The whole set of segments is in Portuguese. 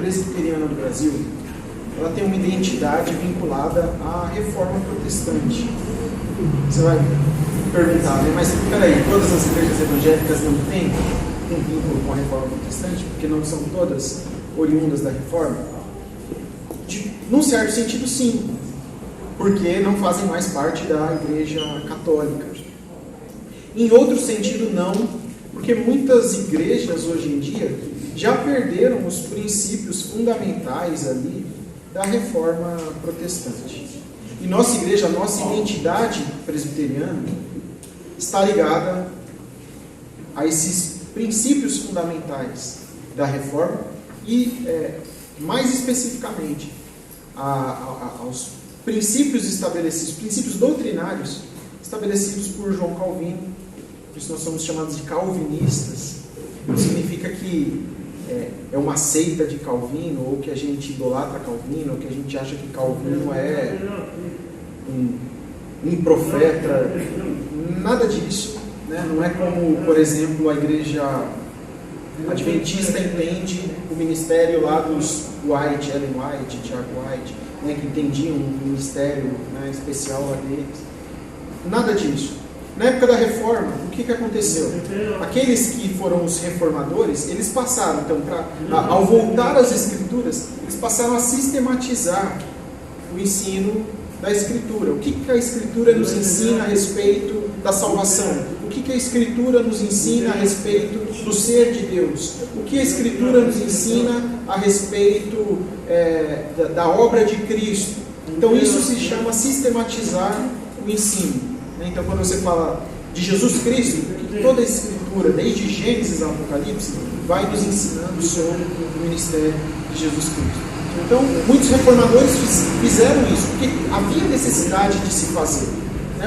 presbiteriana do Brasil, ela tem uma identidade vinculada à reforma protestante. Você vai perguntar, né? Mas peraí, todas as igrejas evangélicas não têm um vínculo com a reforma protestante, porque não são todas oriundas da reforma? Num certo sentido, sim, porque não fazem mais parte da igreja católica. Em outro sentido, não, porque muitas igrejas hoje em dia já perderam os princípios fundamentais ali da reforma protestante. E nossa igreja, a nossa identidade presbiteriana está ligada a esses princípios fundamentais da reforma e, mais especificamente, aos princípios estabelecidos, princípios doutrinários estabelecidos por João Calvino. Por isso nós somos chamados de calvinistas. Não significa que é uma seita de Calvino, ou que a gente idolatra Calvino, ou que a gente acha que Calvino é um profeta. Nada disso, né? Não é como, por exemplo, a igreja adventista entende o ministério lá dos White, Ellen White, Tiago White, né, que entendiam um ministério, né, especial lá deles. Nada disso. Na época da reforma, o que aconteceu? Aqueles que foram os reformadores, eles passaram, então, ao voltar às Escrituras, eles passaram a sistematizar o ensino da Escritura. O que a Escritura nos ensina a respeito da salvação? O que a Escritura nos ensina a respeito do ser de Deus? O que a Escritura nos ensina a respeito da obra de Cristo? Então, isso se chama sistematizar o ensino. Então, quando você fala de Jesus Cristo, toda a Escritura, desde Gênesis ao Apocalipse, vai nos ensinando sobre o ministério de Jesus Cristo. Então, muitos reformadores fizeram isso, porque havia necessidade de se fazer.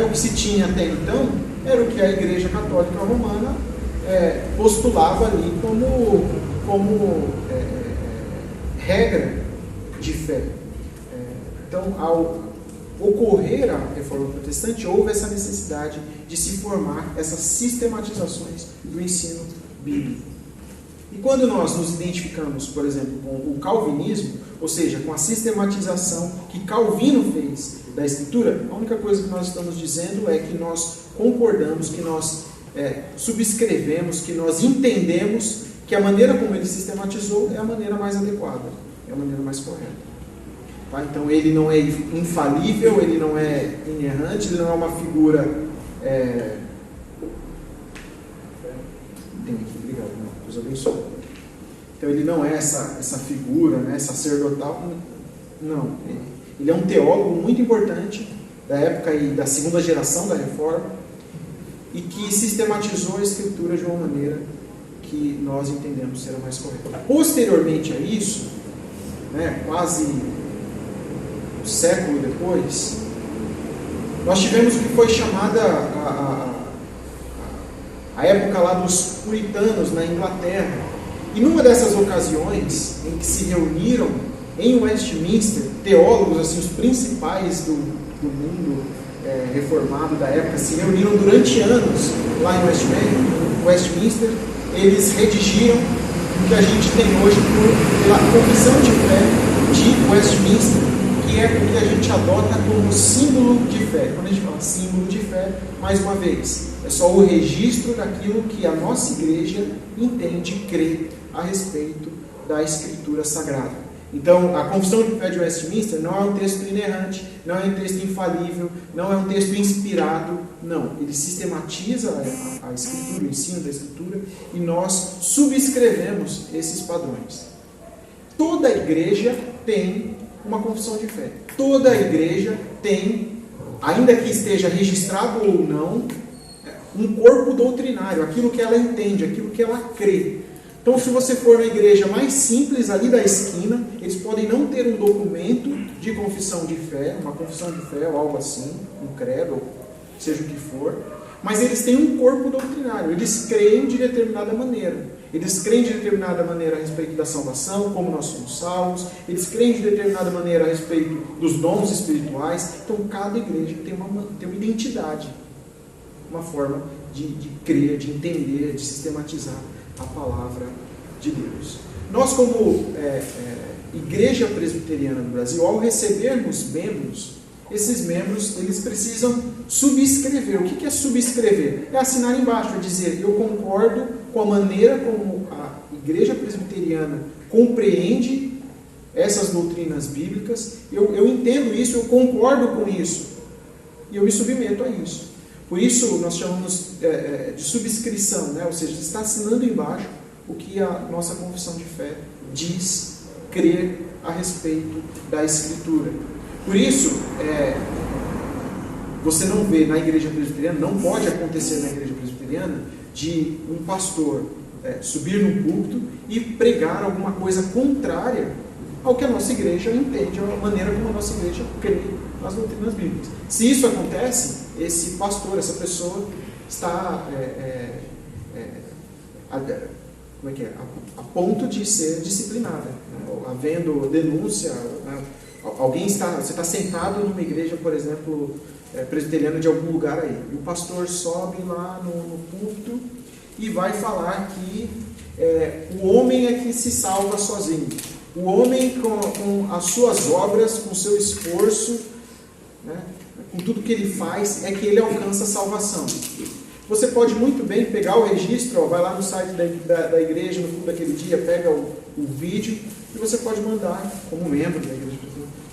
O que se tinha até então era o que a Igreja Católica Romana postulava ali como regra de fé. Então, ao ocorrer a reforma protestante, houve essa necessidade de se formar essas sistematizações do ensino bíblico. E quando nós nos identificamos, por exemplo, com o calvinismo, ou seja, com a sistematização que Calvino fez da Escritura, a única coisa que nós estamos dizendo é que nós concordamos, que nós subscrevemos, que nós entendemos que a maneira como ele sistematizou é a maneira mais adequada, é a maneira mais correta. Tá? Então ele não é infalível, ele não é inerrante, ele não é uma figura. Tem aqui, obrigado, Deus abençoe. Então ele não é essa figura, né, sacerdotal. Não. Ele é um teólogo muito importante da época e da segunda geração da Reforma e que sistematizou a Escritura de uma maneira que nós entendemos ser a mais correta. Posteriormente a isso, né, quase século depois, nós tivemos o que foi chamada a época lá dos puritanos na Inglaterra. E numa dessas ocasiões em que se reuniram em Westminster teólogos, assim, os principais do mundo reformado da época, se reuniram durante anos lá em Westminster. Eles redigiram o que a gente tem hoje pela Confissão de Fé de Westminster, que é o que a gente adota como símbolo de fé. Quando a gente fala símbolo de fé, mais uma vez, é só o registro daquilo que a nossa igreja entende e crê a respeito da Escritura Sagrada. Então, a Confissão de Fé de Westminster não é um texto inerrante, não é um texto infalível, não é um texto inspirado, não. Ele sistematiza a Escritura, o ensino da Escritura, e nós subscrevemos esses padrões. Toda igreja tem uma confissão de fé. Toda igreja tem, ainda que esteja registrado ou não, um corpo doutrinário, aquilo que ela entende, aquilo que ela crê. Então, se você for na igreja mais simples ali da esquina, eles podem não ter um documento de confissão de fé, uma confissão de fé ou algo assim, um credo, ou seja o que for, mas eles têm um corpo doutrinário, eles creem de determinada maneira. Eles creem de determinada maneira a respeito da salvação, como nós somos salvos, eles creem de determinada maneira a respeito dos dons espirituais. Então, cada igreja tem uma identidade, uma forma de crer, de entender, de sistematizar a palavra de Deus. Nós, como Igreja Presbiteriana do Brasil, ao recebermos membros, esses membros eles precisam subscrever. O que é subscrever? É assinar embaixo, é dizer: eu concordo com a maneira como a Igreja Presbiteriana compreende essas doutrinas bíblicas, eu entendo isso, eu concordo com isso, e eu me submeto a isso. Por isso nós chamamos de subscrição, né? Ou seja, está assinando embaixo o que a nossa confissão de fé diz crer a respeito da Escritura. Por isso, você não vê na Igreja Presbiteriana, não pode acontecer na Igreja Presbiteriana, de um pastor subir num púlpito e pregar alguma coisa contrária ao que a nossa igreja entende, a maneira como a nossa igreja crê nas doutrinas bíblicas. Se isso acontece, esse pastor, essa pessoa está a ponto de ser disciplinada, né? Havendo denúncia, né? Você está sentado numa igreja, por exemplo, presbiteriana de algum lugar aí, e o pastor sobe lá no púlpito e vai falar que o homem é que se salva sozinho. O homem, com as suas obras, com o seu esforço, né, com tudo que ele faz, é que ele alcança a salvação. Você pode muito bem pegar o registro, vai lá no site da igreja, no fundo daquele dia, pega o vídeo, e você pode mandar, como membro da igreja,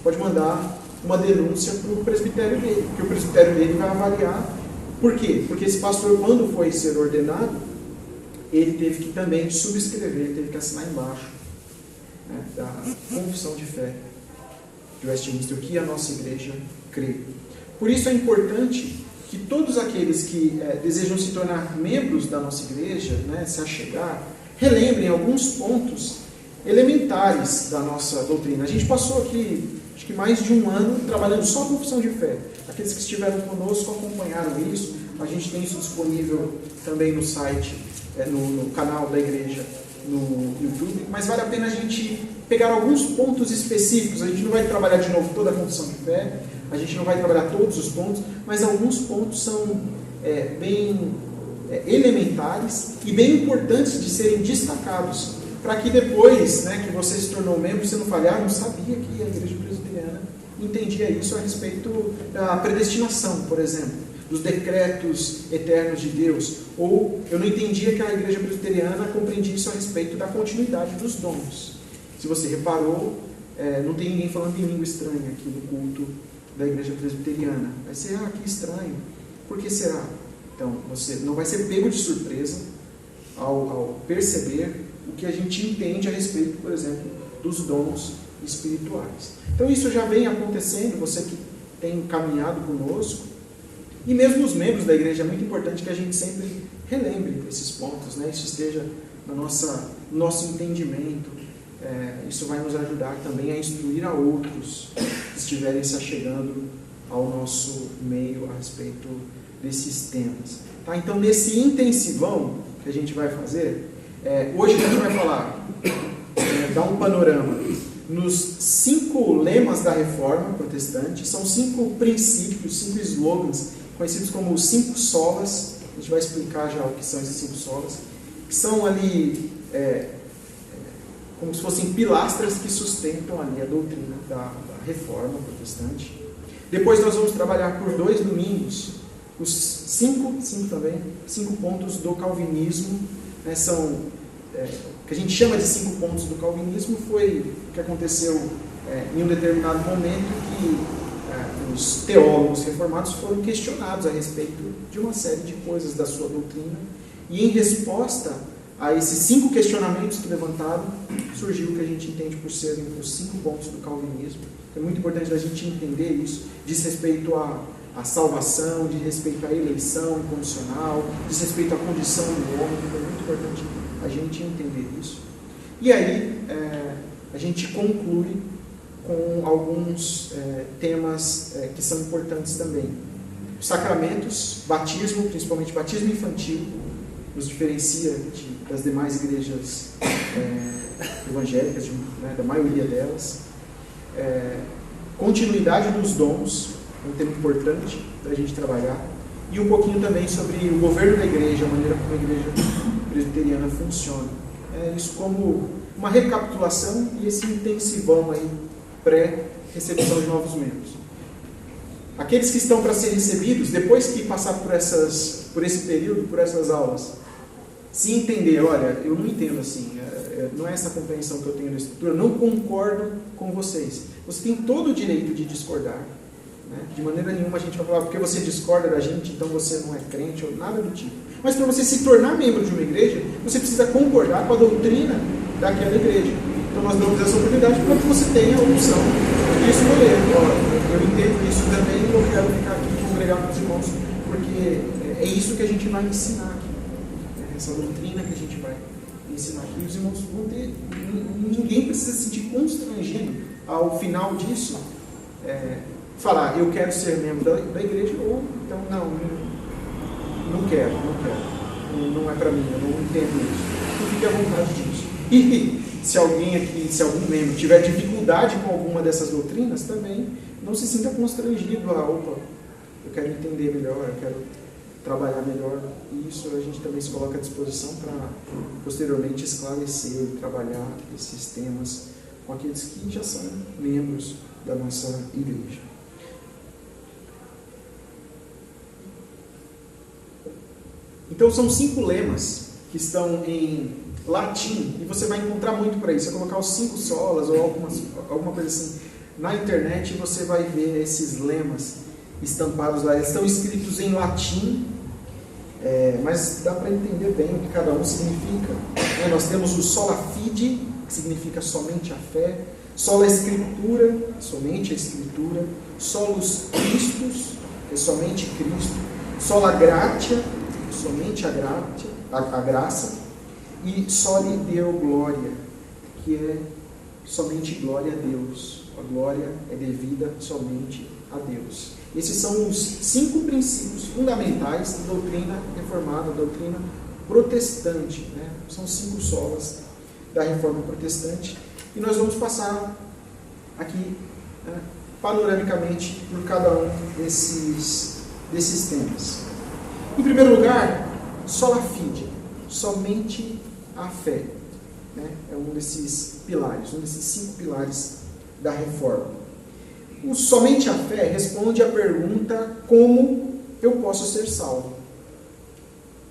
pode mandar uma denúncia para o presbitério dele, que o presbitério dele vai avaliar. Por quê? Porque esse pastor, quando foi ser ordenado, ele teve que também subscrever, teve que assinar embaixo, né, da confissão de fé de Westminster, o que a nossa igreja crê. Por isso é importante que todos aqueles que desejam se tornar membros da nossa igreja, né, se achegar, relembrem alguns pontos elementares da nossa doutrina. A gente passou aqui, acho que mais de um ano, trabalhando só a confissão de fé. Aqueles que estiveram conosco acompanharam isso. A gente tem isso disponível também no site, no canal da igreja, no YouTube, mas vale a pena a gente pegar alguns pontos específicos. A gente não vai trabalhar de novo toda a confissão de fé, a gente não vai trabalhar todos os pontos, mas alguns pontos são bem elementares e bem importantes de serem destacados, para que depois, né, que você se tornou membro, você não fale: não sabia que a igreja presbiteriana entendia isso a respeito da predestinação, por exemplo, dos decretos eternos de Deus, ou eu não entendia que a igreja presbiteriana compreendia isso a respeito da continuidade dos dons. Se você reparou, não tem ninguém falando em língua estranha aqui no culto da igreja presbiteriana. Vai ser: que estranho, por que será? Então, você não vai ser pego de surpresa ao perceber o que a gente entende a respeito, por exemplo, dos dons espirituais. Então isso já vem acontecendo, você que tem caminhado conosco, e mesmo os membros da igreja, é muito importante que a gente sempre relembre esses pontos, né? Isso esteja no nosso entendimento. Isso vai nos ajudar também a instruir a outros que estiverem se achegando ao nosso meio a respeito desses temas. Tá? Então, nesse intensivão que a gente vai fazer, hoje a gente vai falar, dar um panorama nos 5 lemas da Reforma Protestante. São 5 princípios, 5 slogans, conhecidos como os 5 solas. A gente vai explicar já o que são esses 5 solas, que são ali como se fossem pilastras que sustentam ali a doutrina da Reforma Protestante. Depois nós vamos trabalhar por 2 domingos os 5 pontos do calvinismo, né? São o que a gente chama de 5 pontos do calvinismo. Foi o que aconteceu em um determinado momento que os teólogos reformados foram questionados a respeito de uma série de coisas da sua doutrina, e em resposta a esses 5 questionamentos que levantaram, surgiu o que a gente entende por serem os 5 pontos do calvinismo. É muito importante a gente entender isso. Diz respeito à salvação, diz respeito à eleição incondicional, diz respeito à condição do homem. É muito importante a gente entender isso. E aí a gente conclui com alguns temas que são importantes também. Os sacramentos, batismo, principalmente batismo infantil, nos diferencia das demais igrejas evangélicas, da maioria delas. Continuidade dos dons, um tema importante para a gente trabalhar, e um pouquinho também sobre o governo da igreja, a maneira como a igreja presbiteriana funciona. isso como uma recapitulação e esse intensivão aí pré-recepção de novos membros. Aqueles que estão para ser recebidos, depois que passar por esse período, por essas aulas, se entender, olha, eu não entendo assim, não é essa compreensão que eu tenho da Escritura, eu não concordo com vocês. Você tem todo o direito de discordar. De maneira nenhuma a gente vai falar, porque você discorda da gente, então você não é crente, ou nada do tipo. Mas para você se tornar membro de uma igreja, você precisa concordar com a doutrina daquela igreja. Então nós damos essa oportunidade para que você tenha a opção de escolher. Eu entendo isso também, eu quero ficar aqui congregar com os irmãos, porque é isso que a gente vai ensinar aqui. Essa doutrina que a gente vai ensinar aqui. Os irmãos vão ter... Ninguém precisa se sentir constrangido ao final disso, falar, eu quero ser membro da igreja, ou então, não quero, não é para mim, eu não entendo isso. Então fique à vontade disso. E se alguém aqui, se algum membro tiver dificuldade com alguma dessas doutrinas, também não se sinta constrangido. Opa, eu quero entender melhor, eu quero trabalhar melhor. E isso a gente também se coloca à disposição para posteriormente esclarecer e trabalhar esses temas com aqueles que já são membros da nossa igreja. Então são 5 lemas que estão em latim, e você vai encontrar muito por aí. Se você colocar os 5 solas ou alguma coisa assim na internet, você vai ver esses lemas estampados lá. Eles estão escritos em latim, mas dá para entender bem o que cada um significa. Nós temos o sola fide, que significa somente a fé, sola escritura, somente a escritura, solus Christus, que é somente Cristo, sola gratia, somente a graça, e soli Deo gloria, que é somente glória a Deus. A glória é devida somente a Deus. Esses são os 5 princípios fundamentais da doutrina reformada, da doutrina protestante. São 5 solas da reforma protestante. E nós vamos passar aqui, panoramicamente, por cada um desses temas. Em primeiro lugar, sola fide, somente a fé. É um desses pilares, um desses 5 pilares da reforma. O somente a fé responde à pergunta: como eu posso ser salvo?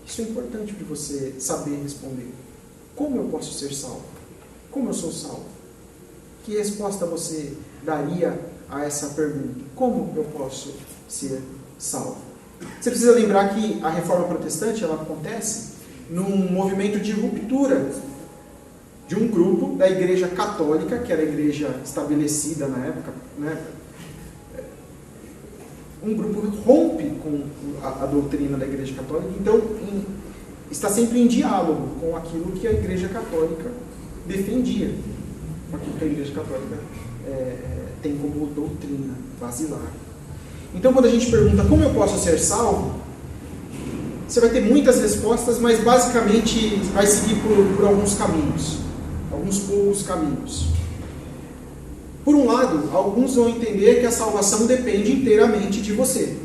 Isso é importante para você saber responder. Como eu posso ser salvo? Como eu sou salvo? Que resposta você daria a essa pergunta? Como eu posso ser salvo? Você precisa lembrar que a reforma protestante ela acontece num movimento de ruptura de um grupo da Igreja Católica, que era a igreja estabelecida na época, um grupo rompe com a doutrina da Igreja Católica, então está sempre em diálogo com aquilo que a Igreja Católica defendia, com aquilo que a Igreja Católica tem como doutrina basilar. Então, quando a gente pergunta como eu posso ser salvo, você vai ter muitas respostas, mas basicamente vai seguir por alguns caminhos, alguns poucos caminhos. Por um lado, alguns vão entender que a salvação depende inteiramente de você.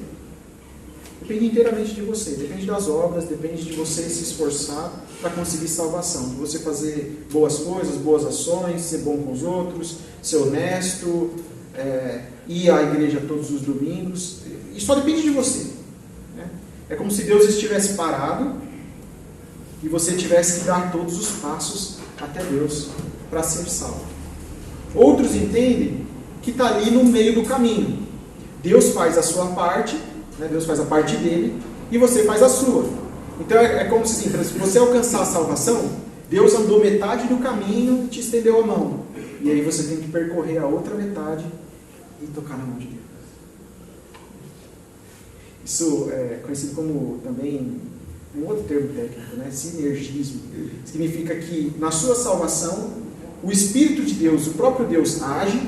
Depende inteiramente de você, depende das obras, depende de você se esforçar para conseguir salvação, de você fazer boas coisas, boas ações, ser bom com os outros, ser honesto, ir à igreja todos os domingos. Isso só depende de você. É como se Deus estivesse parado e você tivesse que dar todos os passos até Deus para ser salvo. Outros entendem que está ali no meio do caminho. Deus faz a sua parte, Deus faz a parte dele, e você faz a sua. Então é como se você alcançar a salvação, Deus andou metade do caminho e te estendeu a mão. E aí você tem que percorrer a outra metade e tocar na mão de Deus. Isso é conhecido como também um outro termo técnico, sinergismo. Significa que na sua salvação, o Espírito de Deus, o próprio Deus age,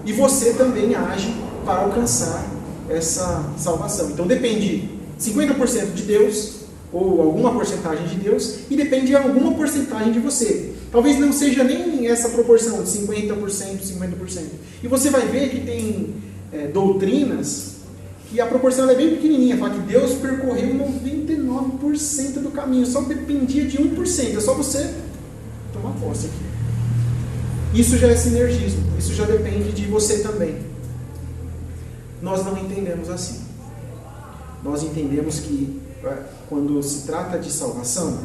e você também age para alcançar essa salvação. Então depende 50% de Deus, ou alguma porcentagem de Deus, e depende de alguma porcentagem de você. Talvez não seja nem essa proporção de 50%, 50%. E você vai ver que tem doutrinas que a proporção é bem pequenininha. Fala que Deus percorreu 99% do caminho, só dependia de 1%. É só você tomar posse aqui. Isso já é sinergismo, isso já depende de você também. Nós não entendemos assim. Nós entendemos que quando se trata de salvação,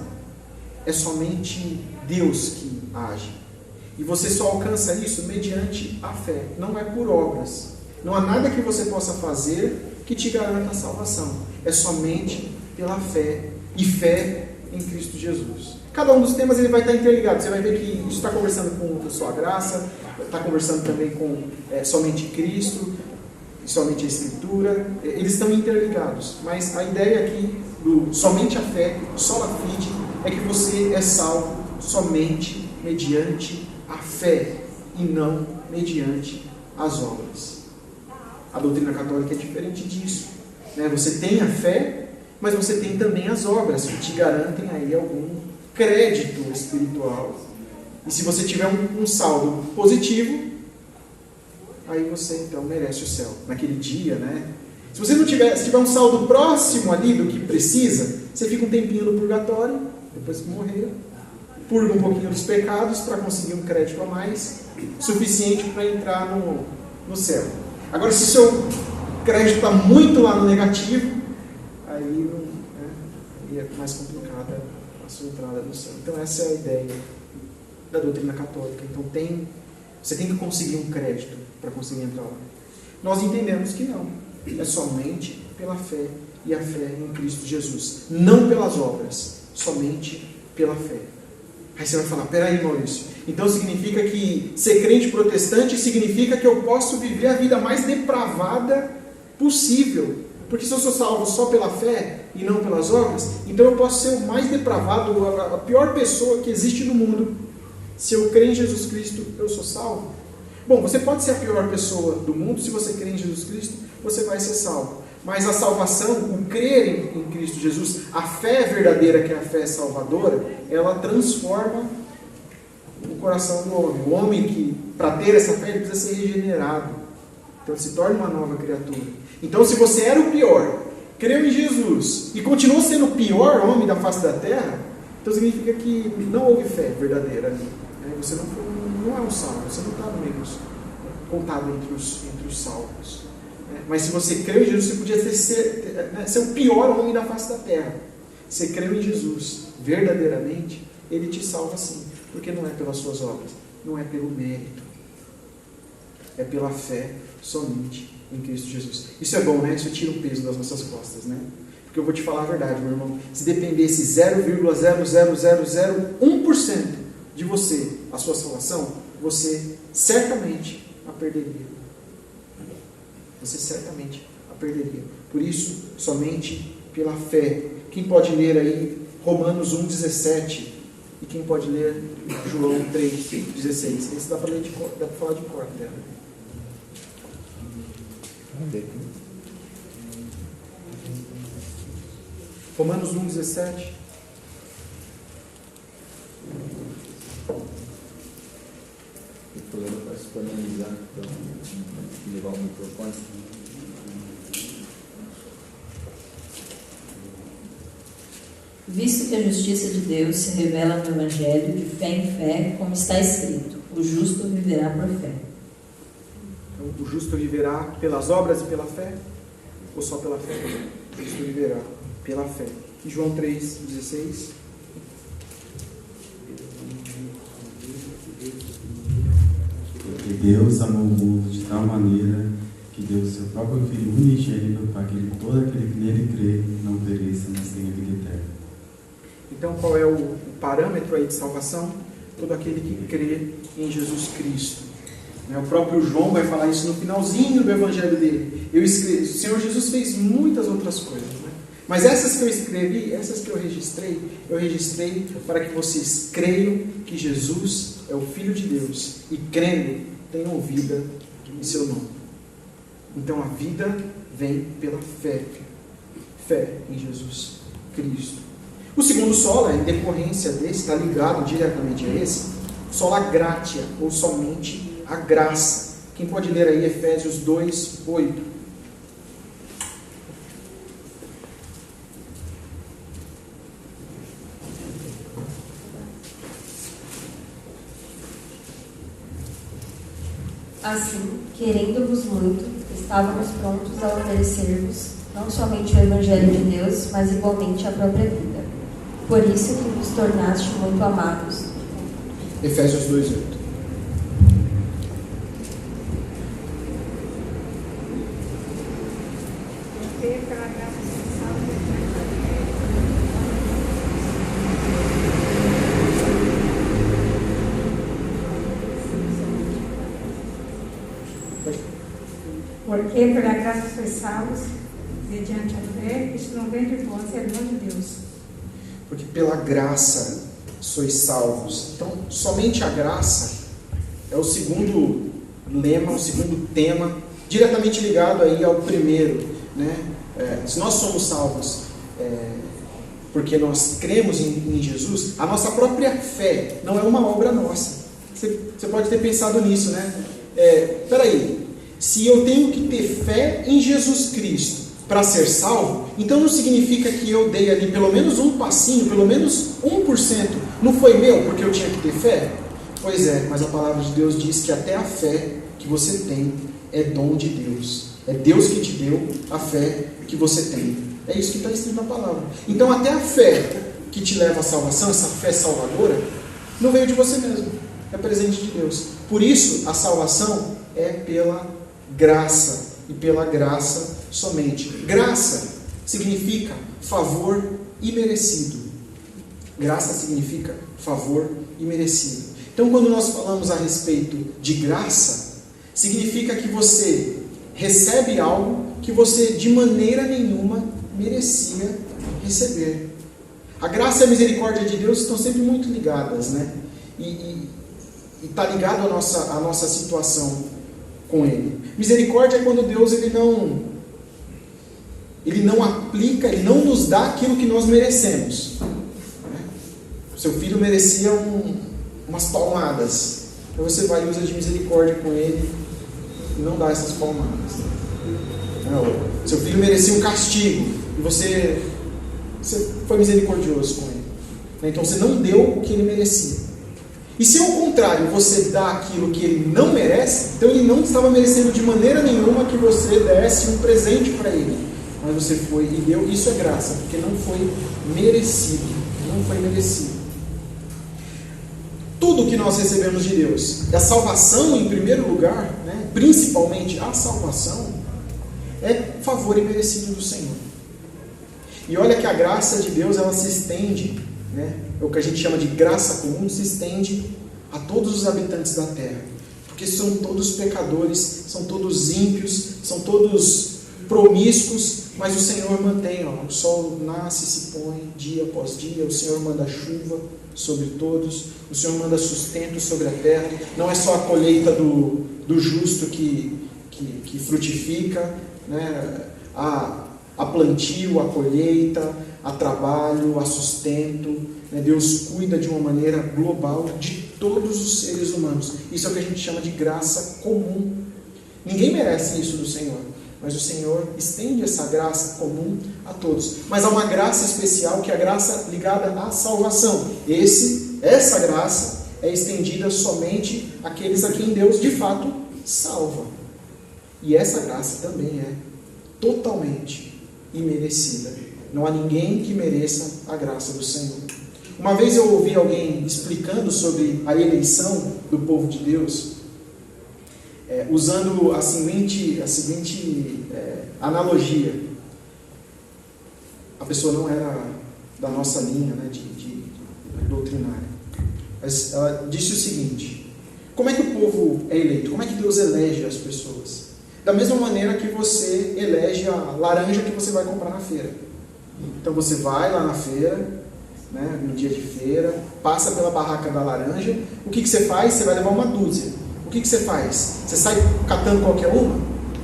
é somente Deus que age. E você só alcança isso mediante a fé, não é por obras. Não há nada que você possa fazer que te garanta a salvação. É somente pela fé, e fé em Cristo Jesus. Cada um dos temas ele vai estar interligado. Você vai ver que isso está conversando com a sua graça, está conversando também com somente Cristo, somente a Escritura. Eles estão interligados. Mas a ideia aqui do somente a fé, sola fide, é que você é salvo somente mediante a fé e não mediante as obras. A doutrina católica é diferente disso. Você tem a fé, mas você tem também as obras que te garantem aí algum crédito espiritual. E se você tiver um saldo positivo, aí você então merece o céu naquele dia, né? Se você não tiver, se tiver um saldo próximo ali do que precisa, você fica um tempinho no purgatório, depois que morrer, purga um pouquinho dos pecados para conseguir um crédito a mais, suficiente para entrar no céu. Agora, se o seu crédito está muito lá no negativo, aí é mais complicada a sua entrada no céu. Então essa é a ideia da doutrina católica. Então você tem que conseguir um crédito para conseguir entrar lá. Nós entendemos que não. É somente pela fé e a fé em Cristo Jesus. Não pelas obras, somente pela fé. Aí você vai falar, peraí, Maurício, então significa que ser crente protestante significa que eu posso viver a vida mais depravada possível. Porque se eu sou salvo só pela fé e não pelas obras, então eu posso ser o mais depravado, a pior pessoa que existe no mundo. Se eu crer em Jesus Cristo, eu sou salvo. Bom, você pode ser a pior pessoa do mundo, se você crer em Jesus Cristo, você vai ser salvo. Mas a salvação, o crer em Cristo Jesus, a fé verdadeira, que é a fé salvadora, ela transforma o coração do homem. O homem que, para ter essa fé, ele precisa ser regenerado. Então ele se torna uma nova criatura. Então se você era o pior, creu em Jesus e continuou sendo o pior homem da face da terra, então significa que não houve fé verdadeira ali. Você não é um salvo, você não está no meio contado entre os salvos. Mas se você creu em Jesus, você podia ser o pior homem da face da terra. Você creu em Jesus verdadeiramente, Ele te salva sim. Porque não é pelas suas obras, não é pelo mérito. É pela fé somente em Cristo Jesus. Isso é bom, né? Isso tira o peso das nossas costas, né? Porque eu vou te falar a verdade, meu irmão. Se dependesse 0,00001% de você, a sua salvação, você certamente a perderia. Você certamente a perderia. Por isso, somente pela fé. Quem pode ler aí Romanos 1,17? E quem pode ler João 3,16? Esse dá para falar de cor, né? Romanos 1,17. O problema para se analisar, então, levar o microfone. Visto que a justiça de Deus se revela no Evangelho de fé em fé, como está escrito, o justo viverá por fé. Então, o justo viverá pelas obras e pela fé? Ou só pela fé? O justo viverá pela fé. E João 3,16. Porque Deus amou o mundo de tal maneira que deu o seu próprio Filho unigênito para que todo aquele que nele crê não pereça, mas tenha vida eterna. Então, qual é o parâmetro aí de salvação? Todo aquele que crê em Jesus Cristo. O próprio João vai falar isso no finalzinho do evangelho dele. O Senhor Jesus fez muitas outras coisas, né? Mas essas que eu escrevi, essas que eu registrei para que vocês creiam que Jesus é o Filho de Deus e crendo tenham vida em seu nome. Então a vida vem pela fé. Fé em Jesus Cristo. O segundo sola, em decorrência desse, está ligado diretamente a esse, sola gratia, ou somente a graça. Quem pode ler aí Efésios 2:8? Assim, querendo-vos muito, estávamos prontos a oferecer-vos não somente o Evangelho de Deus, mas igualmente a própria vida. Por isso que vos tornaste muito amados. Efésios 2:8. Porque pela graça sois salvos, mediante a fé, isto não vem de vós, é dom de Deus. Porque pela graça sois salvos. Então, somente a graça é o segundo lema, o segundo tema, diretamente ligado aí ao primeiro, né? Se nós somos salvos porque nós cremos em Jesus, a nossa própria fé não é uma obra nossa. Você pode ter pensado nisso, né? Peraí, se eu tenho que ter fé em Jesus Cristo para ser salvo, então não significa que eu dei ali pelo menos um passinho, pelo menos 1%, não foi meu porque eu tinha que ter fé? Pois é, mas a palavra de Deus diz que até a fé que você tem é dom de Deus. É Deus que te deu a fé que você tem. É isso que está escrito na palavra. Então até a fé que te leva à salvação, essa fé salvadora, não veio de você mesmo. É presente de Deus. Por isso, a salvação é pela graça. E pela graça somente. Graça significa favor imerecido. Graça significa favor imerecido. Então, quando nós falamos a respeito de graça, significa que você recebe algo que você de maneira nenhuma merecia receber. A graça e a misericórdia de Deus estão sempre muito ligadas, né? E está ligado à nossa situação com Ele. Misericórdia é quando Deus ele não aplica, Ele não nos dá aquilo que nós merecemos. O seu filho merecia umas palmadas. Então você vai e usa de misericórdia com ele e não dá essas palmadas. Não. Seu filho merecia um castigo e você foi misericordioso com ele. Então você não deu o que ele merecia. E se ao contrário você dá aquilo que ele não merece, então ele não estava merecendo de maneira nenhuma que você desse um presente para ele. Mas você foi e deu, isso é graça, porque não foi merecido. Não foi merecido. Tudo que nós recebemos de Deus, a salvação em primeiro lugar, né, principalmente a salvação, é favor imerecido do Senhor. E olha que a graça de Deus ela se estende, né, é o que a gente chama de graça comum, se estende a todos os habitantes da terra. Porque são todos pecadores, são todos ímpios, são todos promíscuos, mas o Senhor mantém, o sol nasce e se põe dia após dia, o Senhor manda chuva sobre todos, o Senhor manda sustento sobre a terra, não é só a colheita do justo que frutifica, né? A plantio, a colheita, a trabalho, a sustento, né? Deus cuida de uma maneira global de todos os seres humanos. Isso é o que a gente chama de graça comum. Ninguém merece isso do Senhor, mas o Senhor estende essa graça comum a todos. Mas há uma graça especial que é a graça ligada à salvação. Essa graça é estendida somente àqueles a quem Deus de fato salva. E essa graça também é totalmente imerecida. Não há ninguém que mereça a graça do Senhor. Uma vez eu ouvi alguém explicando sobre a eleição do povo de Deus, usando a seguinte analogia. A pessoa não era da nossa linha, né, de doutrinária. Mas ela disse o seguinte: como é que o povo é eleito? Como é que Deus elege as pessoas? Da mesma maneira que você elege a laranja que você vai comprar na feira. Então você vai lá na feira, né, no dia de feira, passa pela barraca da laranja. O que você faz? Você vai levar uma dúzia. O que você faz? Você sai catando qualquer uma?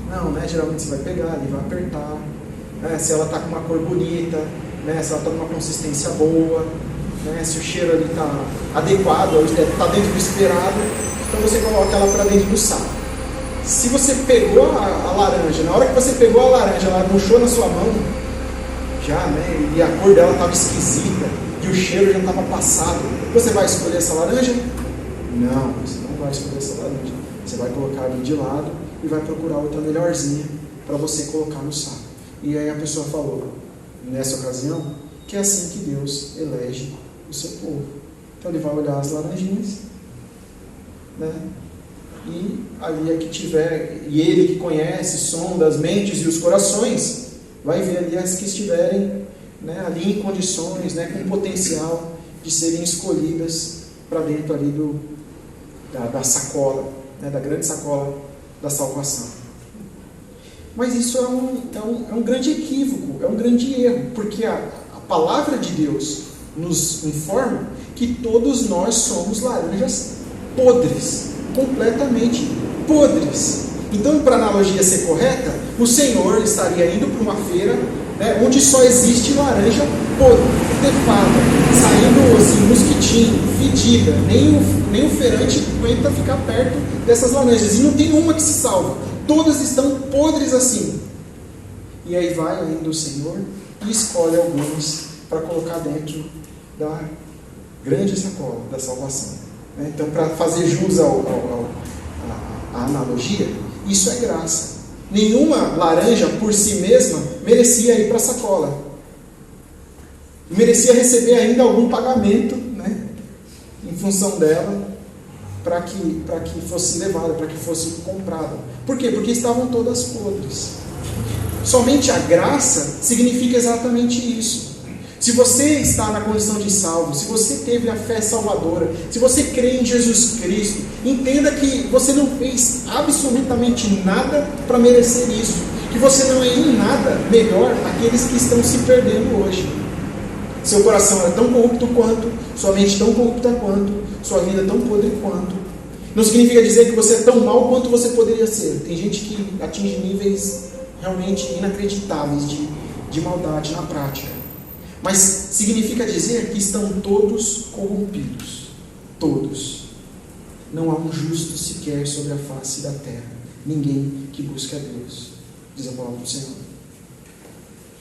Não, né? Geralmente você vai pegar ali, vai apertar, né? Se ela está com uma cor bonita, né? Se ela está com uma consistência boa, né? Se o cheiro ali está adequado, está dentro do esperado, então você coloca ela para dentro do saco. Se você pegou a laranja, na hora que você pegou a laranja, ela murchou na sua mão, já, né? E a cor dela estava esquisita, e o cheiro já estava passado, você vai escolher essa laranja? Não, você não vai escolher essa laranja. Você vai colocar ali de lado e vai procurar outra melhorzinha para você colocar no saco. E aí a pessoa falou, nessa ocasião, que é assim que Deus elege o seu povo. Então ele vai olhar as laranjinhas, né? E ali é que tiver, e ele que conhece, sonda as mentes e os corações, vai ver ali as que estiverem, né, ali em condições, né, com potencial de serem escolhidas para dentro ali da sacola, né, da grande sacola da salvação. Mas isso é um grande equívoco, é um grande erro, porque a palavra de Deus nos informa que todos nós somos laranjas podres, completamente podres. Então, para a analogia ser correta, o Senhor estaria indo para uma feira, né, onde só existe laranja podre, defada, saindo assim, mosquitinho, fedida, nem o feirante aguenta ficar perto dessas laranjas, e não tem uma que se salva, todas estão podres assim. E aí vai ainda o Senhor e escolhe algumas para colocar dentro da grande sacola da salvação. Então, para fazer jus à analogia, isso é graça. Nenhuma laranja por si mesma merecia ir para a sacola. Merecia receber ainda algum pagamento, né, em função dela, para que fosse levada, para que fosse comprada. Por quê? Porque estavam todas podres. Somente a graça significa exatamente isso. Se você está na condição de salvo, se você teve a fé salvadora, se você crê em Jesus Cristo, entenda que você não fez absolutamente nada para merecer isso, que você não é em nada melhor aqueles que estão se perdendo hoje. Seu coração era tão corrupto quanto, sua mente tão corrupta quanto, sua vida tão podre quanto. Não significa dizer que você é tão mal quanto você poderia ser. Tem gente que atinge níveis realmente inacreditáveis de maldade na prática. Mas significa dizer que estão todos corrompidos. Todos. Não há um justo sequer sobre a face da terra. Ninguém que busque a Deus, diz a palavra do Senhor.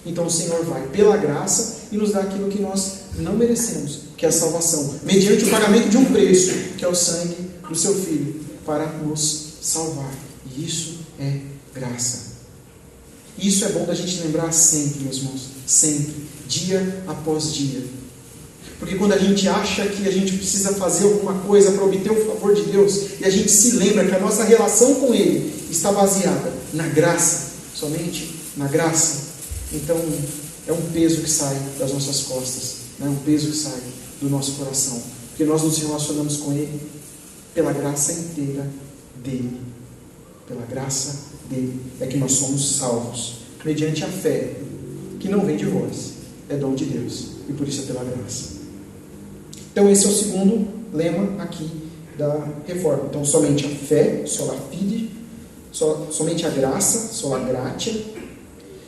Então o Senhor vai pela graça e nos dá aquilo que nós não merecemos, que é a salvação, mediante o pagamento de um preço, que é o sangue do seu Filho, para nos salvar. E isso é graça. Isso é bom da gente lembrar sempre, meus irmãos, sempre, dia após dia. Porque quando a gente acha que a gente precisa fazer alguma coisa para obter o favor de Deus, e a gente se lembra que a nossa relação com Ele está baseada na graça, somente na graça, então é um peso que sai das nossas costas, é um peso que sai do nosso coração, porque nós nos relacionamos com Ele pela graça inteira dEle. Pela graça dEle é que nós somos salvos, mediante a fé, que não vem de vós, é dom de Deus, e por isso é pela graça. Então esse é o segundo lema aqui da reforma. Então somente a fé, sola fide, somente a graça, sola gratia,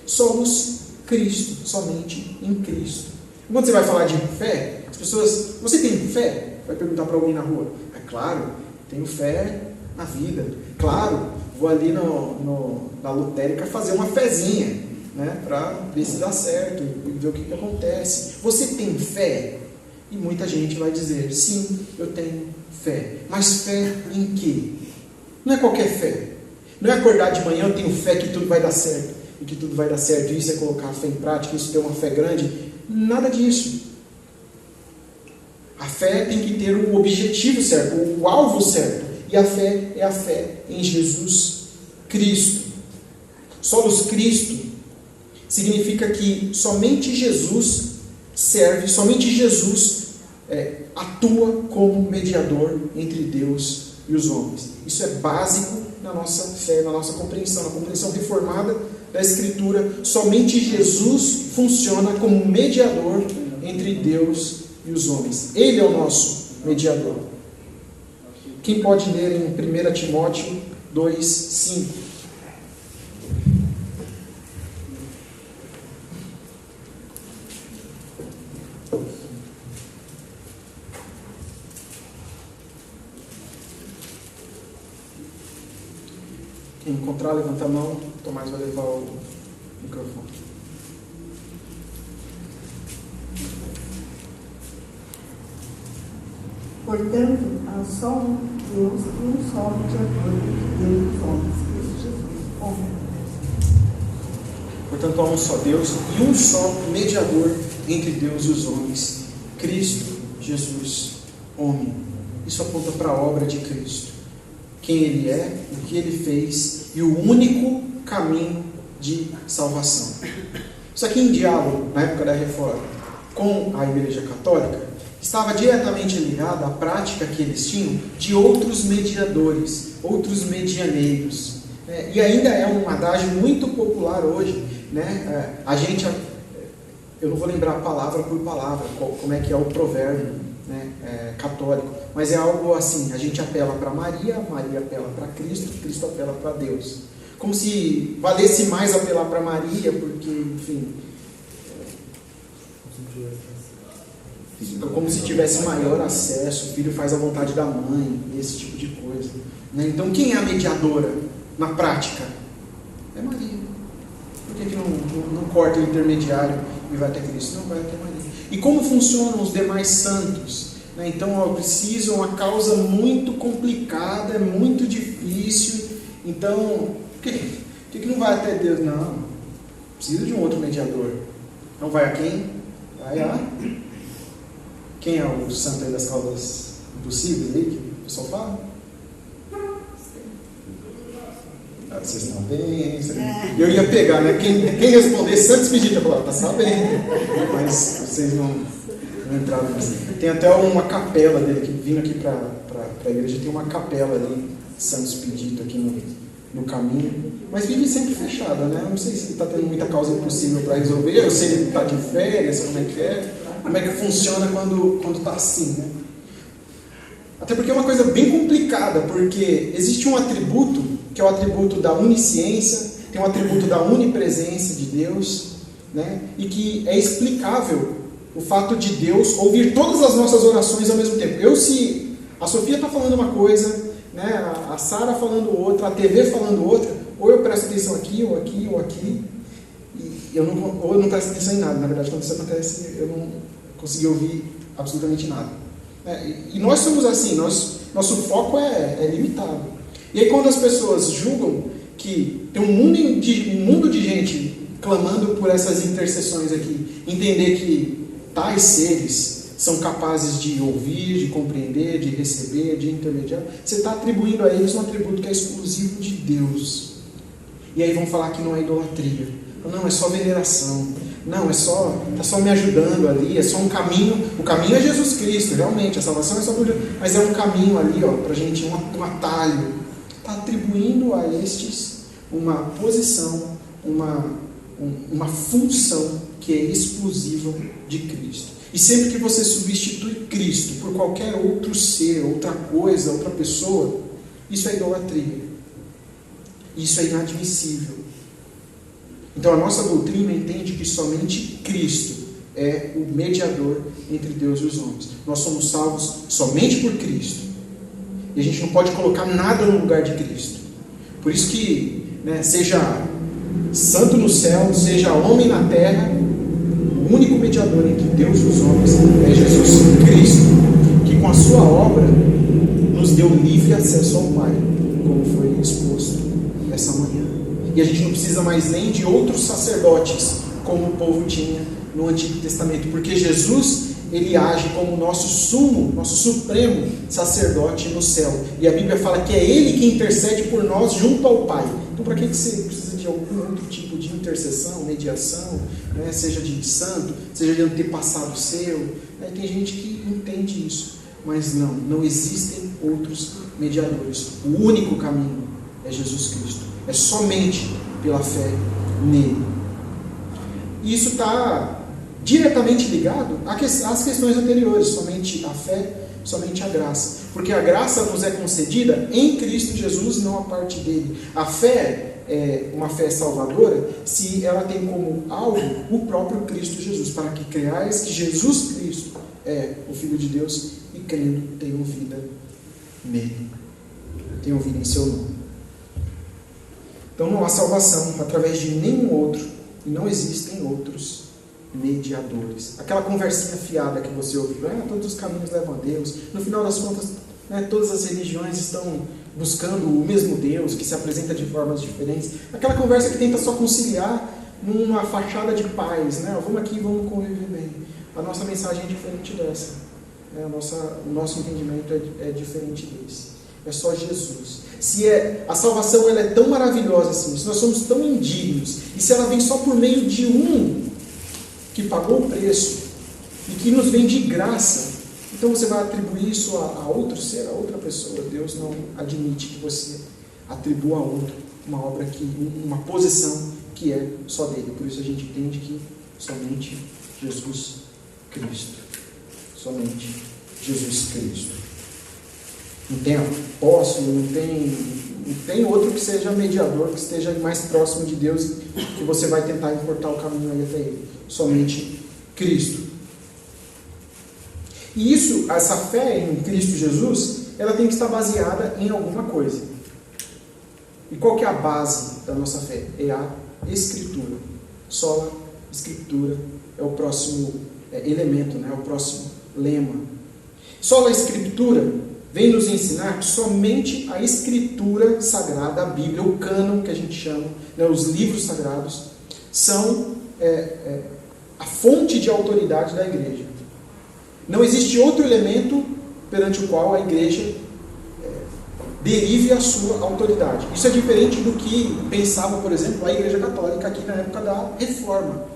solos Cristo, somente em Cristo. Quando você vai falar de fé, as pessoas, você tem fé? Vai perguntar para alguém na rua. É claro, tenho fé na vida. Claro, vou ali na lotérica fazer uma fezinha, né, para ver se dá certo, ver o que acontece. Você tem fé? E muita gente vai dizer, sim, eu tenho fé. Mas fé em quê? Não é qualquer fé. Não é acordar de manhã, eu tenho fé que tudo vai dar certo. E que tudo vai dar certo, isso é colocar a fé em prática, isso é ter uma fé grande. Nada disso. A fé tem que ter um objetivo certo, o alvo certo. E a fé é a fé em Jesus Cristo. Solos Cristo significa que somente Jesus serve, somente Jesus atua como mediador entre Deus e os homens. Isso é básico na nossa fé, na nossa compreensão, na compreensão reformada da Escritura. Somente Jesus funciona como mediador entre Deus e os homens. Ele é o nosso mediador. Quem pode ler em 1 Timóteo 2:5? Quem encontrar, levanta a mão. Tomás vai levar o microfone. Portanto, há só um Deus e um só mediador entre Deus e os homens, Cristo Jesus, homem. Portanto, há um só Deus e um só mediador entre Deus e os homens, Cristo Jesus, homem. Isso aponta para a obra de Cristo, quem Ele é, o que Ele fez e o único caminho de salvação. Isso aqui em diálogo, na época da Reforma, com a Igreja Católica, estava diretamente ligado à prática que eles tinham de outros mediadores, outros medianeiros. E ainda é um adágio muito popular hoje. Eu não vou lembrar a palavra por palavra, como é que é o provérbio católico, mas é algo assim: a gente apela para Maria, Maria apela para Cristo, Cristo apela para Deus. Como se valesse mais apelar para Maria, porque, enfim, como se tivesse maior acesso, o filho faz a vontade da mãe, esse tipo de coisa. Então, quem é a mediadora na prática? É Maria. Por que não corta o intermediário e vai até Cristo? Não, vai até Maria. E como funcionam os demais santos? Então, preciso uma causa muito complicada, é muito difícil. Então, por que não vai até Deus? Não, precisa de um outro mediador. Então, vai a quem? Vai a... Quem é o santo aí das causas impossíveis aí, que o pessoal fala? Vocês estão bem? Eu ia pegar, né? Quem responder Santo Expedito, eu falava, tá sabendo. Mas vocês não entraram nessa. Tem até uma capela dele, que vindo aqui para a igreja, tem uma capela ali, Santo Expedito, aqui no caminho. Mas vive sempre fechada, né? Eu não sei se ele está tendo muita causa impossível para resolver, eu sei se ele está de férias, como é que funciona quando está assim, né? Até porque é uma coisa bem complicada, porque existe um atributo, que é o atributo da onisciência, tem um atributo da onipresença de Deus, né? E que é explicável o fato de Deus ouvir todas as nossas orações ao mesmo tempo. Se a Sofia está falando uma coisa, né? A Sara falando outra, a TV falando outra, ou eu presto atenção aqui, ou aqui, ou aqui, ou eu não presto atenção em nada. Na verdade, quando isso acontece, eu não consegui ouvir absolutamente nada. E nós somos assim, nosso foco é limitado. E aí quando as pessoas julgam que tem um mundo de gente clamando por essas intercessões aqui, entender que tais seres são capazes de ouvir, de compreender, de receber, de intermediar, você está atribuindo a eles um atributo que é exclusivo de Deus. E aí vão falar que não é idolatria. Não, é só veneração. Não, está só me ajudando ali, é só um caminho. O caminho é Jesus Cristo, realmente, a salvação é só por Deus, mas é um caminho ali, para a gente, um atalho. Está atribuindo a estes uma posição, uma função que é exclusiva de Cristo. E sempre que você substitui Cristo por qualquer outro ser, outra coisa, outra pessoa, isso é idolatria. Isso é inadmissível. Então a nossa doutrina entende que somente Cristo é o mediador entre Deus e os homens. Nós somos salvos somente por Cristo. E a gente não pode colocar nada no lugar de Cristo. Por isso que, seja santo no céu, seja homem na terra, o único mediador entre Deus e os homens é Jesus Cristo, que com a sua obra nos deu livre acesso ao Pai, como foi exposto essa manhã. E a gente não precisa mais nem de outros sacerdotes, como o povo tinha no Antigo Testamento, porque Jesus, ele age como nosso supremo sacerdote no céu. E a Bíblia fala que é ele que intercede por nós junto ao Pai. Então, para que você precisa de algum outro tipo de intercessão, mediação, seja de santo, seja de antepassado seu? Tem gente que entende isso, mas não existem outros mediadores. O único caminho é Jesus Cristo. É somente pela fé nele. E isso está diretamente ligado às questões anteriores, somente a fé, somente a graça. Porque a graça nos é concedida em Cristo Jesus, não a parte dele. A fé é uma fé salvadora se ela tem como alvo o próprio Cristo Jesus, para que creais que Jesus Cristo é o Filho de Deus e crendo tenham vida nele, tenham vida em seu nome. Então não há salvação através de nenhum outro, e não existem outros mediadores. Aquela conversinha fiada que você ouve, todos os caminhos levam a Deus. No final das contas, todas as religiões estão buscando o mesmo Deus, que se apresenta de formas diferentes. Aquela conversa que tenta só conciliar numa fachada de paz. Vamos aqui, vamos conviver bem. A nossa mensagem é diferente dessa. O nosso entendimento é diferente desse. É só Jesus. A salvação ela é tão maravilhosa assim, se nós somos tão indignos, e se ela vem só por meio de um que pagou o preço e que nos vem de graça, então você vai atribuir isso a outro ser, a outra pessoa. Deus não admite que você atribua a outro uma obra, uma posição que é só dele. Por isso a gente entende que somente Jesus Cristo. Somente Jesus Cristo. Não tem apóstolo, não tem outro que seja mediador, que esteja mais próximo de Deus, que você vai tentar encurtar o caminho aí até Ele. Somente Cristo. E essa fé em Cristo Jesus, ela tem que estar baseada em alguma coisa. E qual que é a base da nossa fé? É a Escritura. Sola Escritura é o próximo elemento, o próximo lema. Sola Escritura vem nos ensinar que somente a Escritura Sagrada, a Bíblia, o cânon que a gente chama, os livros sagrados, são a fonte de autoridade da igreja. Não existe outro elemento perante o qual a igreja derive a sua autoridade. Isso é diferente do que pensava, por exemplo, a Igreja Católica aqui na época da Reforma.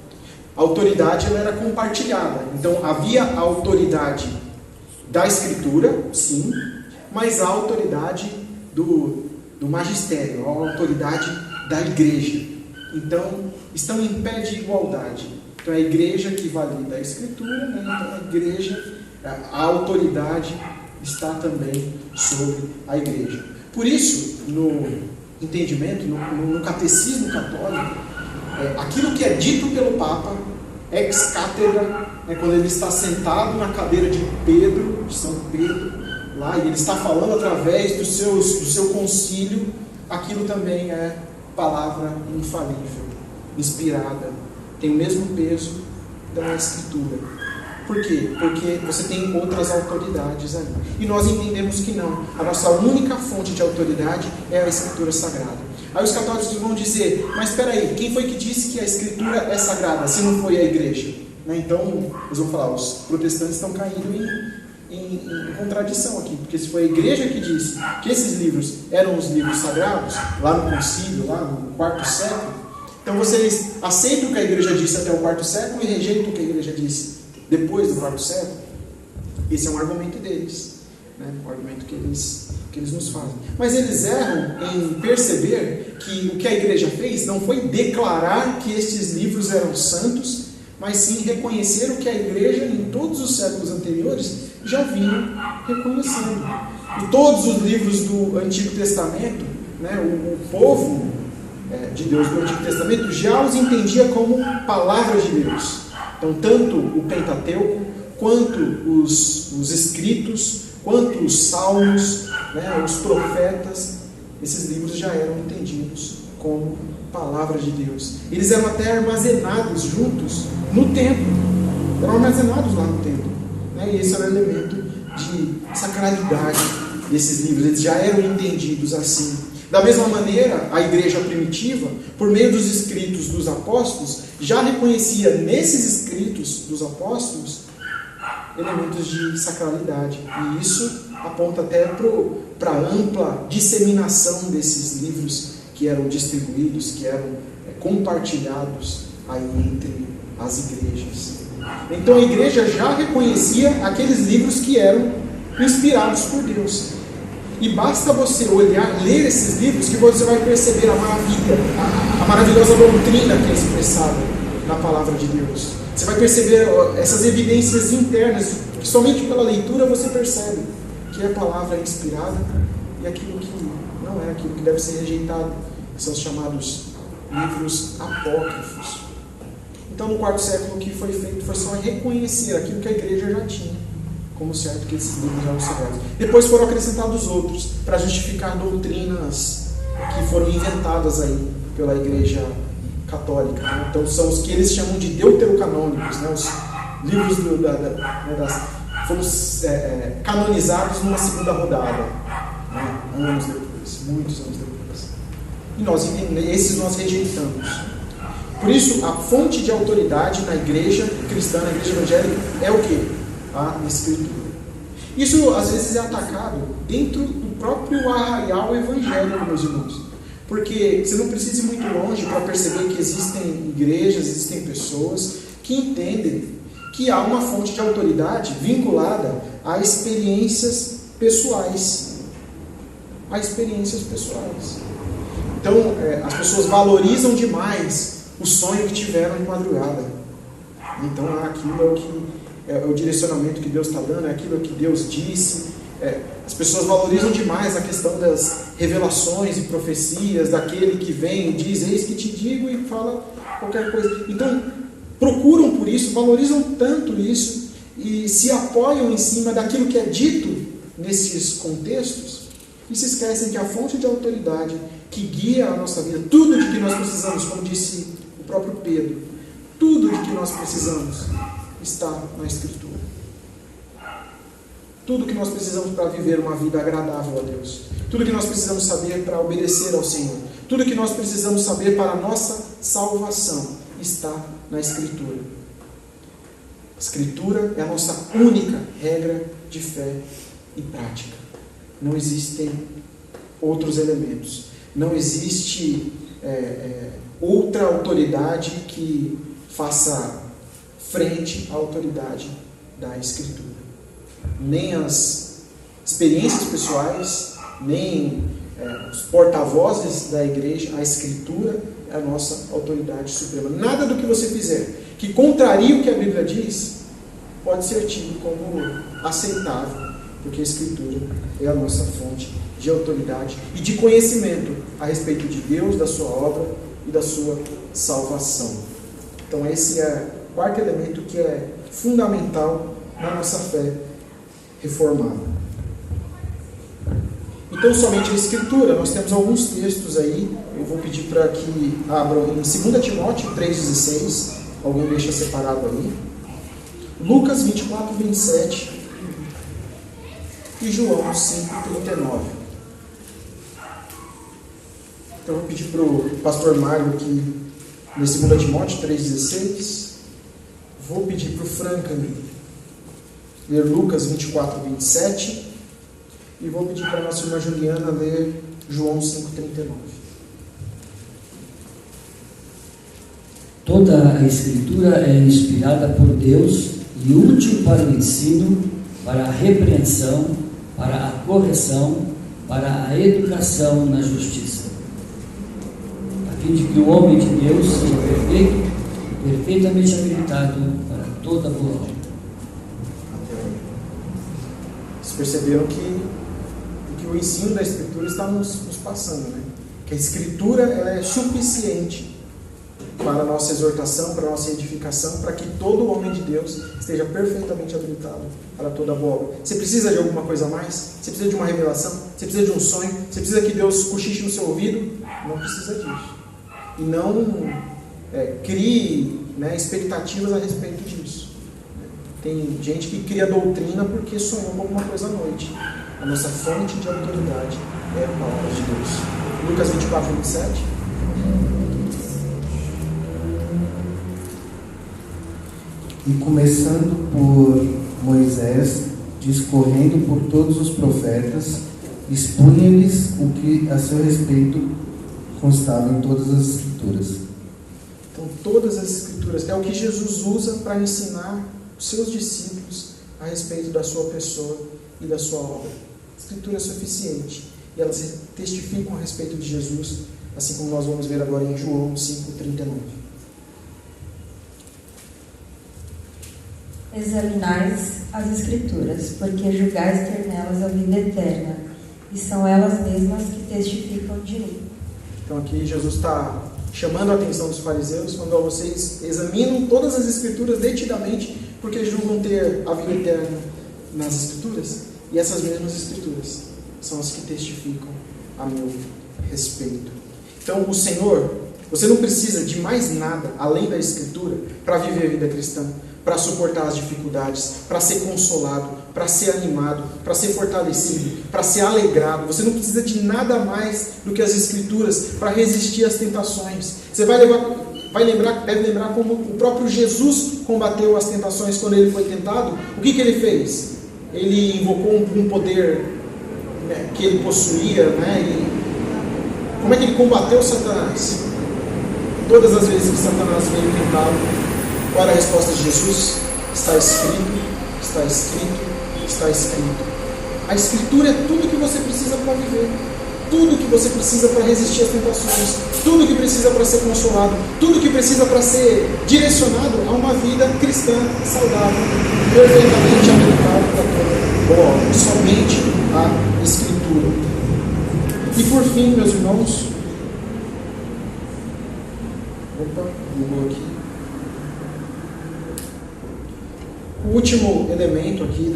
A autoridade ela era compartilhada. Então havia a autoridade da Escritura, sim, mas a autoridade do magistério, a autoridade da igreja. Então, estão em pé de igualdade. Então, é a igreja que valida a Escritura, então a igreja, a autoridade está também sobre a igreja. Por isso, no entendimento, no catecismo católico, aquilo que é dito pelo Papa, ex cátedra, quando ele está sentado na cadeira de São Pedro, lá, e ele está falando através do seu concílio, aquilo também é palavra infalível, inspirada, tem o mesmo peso da Escritura. Por quê? Porque você tem outras autoridades ali. E nós entendemos que não. A nossa única fonte de autoridade é a Escritura Sagrada. Aí os católicos vão dizer, mas espera aí, quem foi que disse que a Escritura é sagrada, se não foi a igreja? Então, eles vão falar, os protestantes estão caindo em contradição aqui, porque se foi a igreja que disse que esses livros eram os livros sagrados, lá no concílio, lá no quarto século, então vocês aceitam o que a igreja disse até o quarto século e rejeitam o que a igreja disse depois do quarto século? Esse é um argumento deles, um argumento que eles nos fazem. Mas eles erram em perceber que o que a igreja fez não foi declarar que estes livros eram santos, mas sim reconhecer o que a igreja, em todos os séculos anteriores, já vinha reconhecendo. E todos os livros do Antigo Testamento, o povo de Deus do Antigo Testamento já os entendia como palavras de Deus. Então, tanto o Pentateuco, quanto os escritos, quanto os salmos, os profetas, esses livros já eram entendidos como palavras de Deus. Eles eram até armazenados juntos no templo. Eram armazenados lá no templo. E esse era o elemento de sacralidade desses livros. Eles já eram entendidos assim. Da mesma maneira, a igreja primitiva, por meio dos escritos dos apóstolos, já reconhecia nesses escritos dos apóstolos elementos de sacralidade. E isso aponta até para a ampla disseminação desses livros que eram distribuídos, que eram compartilhados aí entre as igrejas. Então a igreja já reconhecia aqueles livros que eram inspirados por Deus. E basta você ler esses livros que você vai perceber a maravilha, a maravilhosa doutrina que é expressada na palavra de Deus. Você vai perceber essas evidências internas, que somente pela leitura você percebe que a palavra é inspirada e aquilo que não é, aquilo que deve ser rejeitado, que são os chamados livros apócrifos. Então, no quarto século, o que foi feito foi só reconhecer aquilo que a igreja já tinha, como certo que esses livros eram sagrados. Depois foram acrescentados outros, para justificar doutrinas que foram inventadas aí pela igreja católica. Né? Então são os que eles chamam de deuterocanônicos, né? Os livros foram canonizados numa segunda rodada, né? Anos depois, muitos anos depois. E esses nós rejeitamos. Por isso, a fonte de autoridade na igreja cristã, na igreja evangélica, é o quê? A Escritura. Isso às vezes é atacado dentro do próprio arraial evangélico, meus irmãos. Porque você não precisa ir muito longe para perceber que existem igrejas, existem pessoas que entendem que há uma fonte de autoridade vinculada a experiências pessoais. A experiências pessoais. Então, as pessoas valorizam demais o sonho que tiveram de madrugada. Então, aquilo é o direcionamento que Deus está dando, é aquilo que Deus disse. As pessoas valorizam demais a questão das revelações e profecias, daquele que vem e diz, eis que te digo, e fala qualquer coisa. Então, procuram por isso, valorizam tanto isso, e se apoiam em cima daquilo que é dito nesses contextos, e se esquecem que a fonte de autoridade que guia a nossa vida, tudo de que nós precisamos, como disse o próprio Pedro, tudo de que nós precisamos está na Escritura. Tudo que nós precisamos para viver uma vida agradável a Deus. Tudo que nós precisamos saber para obedecer ao Senhor. Tudo que nós precisamos saber para a nossa salvação está na Escritura. A Escritura é a nossa única regra de fé e prática. Não existem outros elementos. Não existe outra autoridade que faça frente à autoridade da Escritura. Nem as experiências pessoais, nem os porta-vozes da igreja, a Escritura é a nossa autoridade suprema. Nada do que você fizer que contraria o que a Bíblia diz pode ser tido como aceitável, porque a Escritura é a nossa fonte de autoridade e de conhecimento a respeito de Deus, da sua obra e da sua salvação. Então esse é o quarto elemento que é fundamental na nossa fé reformada. Então somente a Escritura, nós temos alguns textos aí, eu vou pedir para que abram em 2 Timóteo 3,16, alguém deixa separado aí, Lucas 24, 27 e João 5, 39. Então eu vou pedir para o pastor Mário aqui, em 2 Timóteo 3,16, vou pedir para o Franklin ler Lucas 24, 27 e vou pedir para a nossa irmã Juliana ler João 5, 39. Toda a Escritura é inspirada por Deus e útil para o ensino, para a repreensão, para a correção, para a educação na justiça, a fim de que o homem de Deus seja perfeito, perfeitamente habilitado para toda boa obra. Vocês perceberam que o ensino da Escritura está nos passando, né? Que a Escritura ela é suficiente para a nossa exortação, para a nossa edificação, para que todo homem de Deus esteja perfeitamente habilitado para toda boa obra. Você precisa de alguma coisa a mais? Você precisa de uma revelação? Você precisa de um sonho? Você precisa que Deus cochiche no seu ouvido? Não precisa disso. E não crie expectativas a respeito disso. Tem gente que cria doutrina porque sonhou com alguma coisa à noite. A nossa fonte de autoridade é a palavra de Deus. Lucas 24, 27. E começando por Moisés, discorrendo por todos os profetas, expunha-lhes o que a seu respeito constava em todas as Escrituras. Então, todas as Escrituras é o que Jesus usa para ensinar os seus discípulos a respeito da sua pessoa e da sua obra. A Escritura é suficiente e elas testificam a respeito de Jesus, assim como nós vamos ver agora em João 5,39. Examinais as Escrituras, porque julgais ter nelas a vida eterna, e são elas mesmas que testificam de mim. Então aqui Jesus está chamando a atenção dos fariseus, falando a vocês, examinam todas as Escrituras detidamente, porque julgam ter a vida eterna nas Escrituras, e essas mesmas Escrituras são as que testificam a meu respeito. Então o Senhor, Você não precisa de mais nada além da Escritura para viver a vida cristã, para suportar as dificuldades, para ser consolado, para ser animado, para ser fortalecido, para ser alegrado. Você não precisa de nada mais do que as Escrituras para resistir às tentações. Você deve lembrar como o próprio Jesus combateu as tentações quando ele foi tentado. O que ele fez? Ele invocou um poder, né, que ele possuía, né? E como é que ele combateu Satanás? Todas as vezes que Satanás veio tentá-lo, qual era a resposta de Jesus? Está escrito, está escrito, está escrito. A Escritura é tudo que você precisa para viver, tudo que você precisa para resistir às tentações, tudo que precisa para ser consolado, tudo que precisa para ser direcionado a uma vida cristã saudável, perfeitamente aplicada para toda boa obra. Somente a Escritura. E por fim, meus irmãos, mudou aqui. O último elemento aqui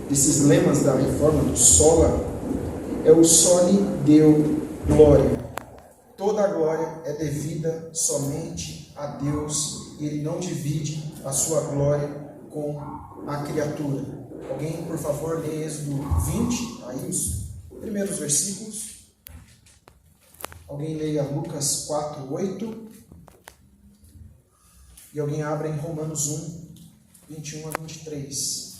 desses lemas da reforma do sola é o soli deo glória. Toda a glória é devida somente a Deus e Ele não divide a sua glória com a criatura. Alguém, por favor, lê Êxodo 20, aí os primeiros versículos. Alguém leia Lucas 4, 8. E alguém abra em Romanos 1, 21 a 23.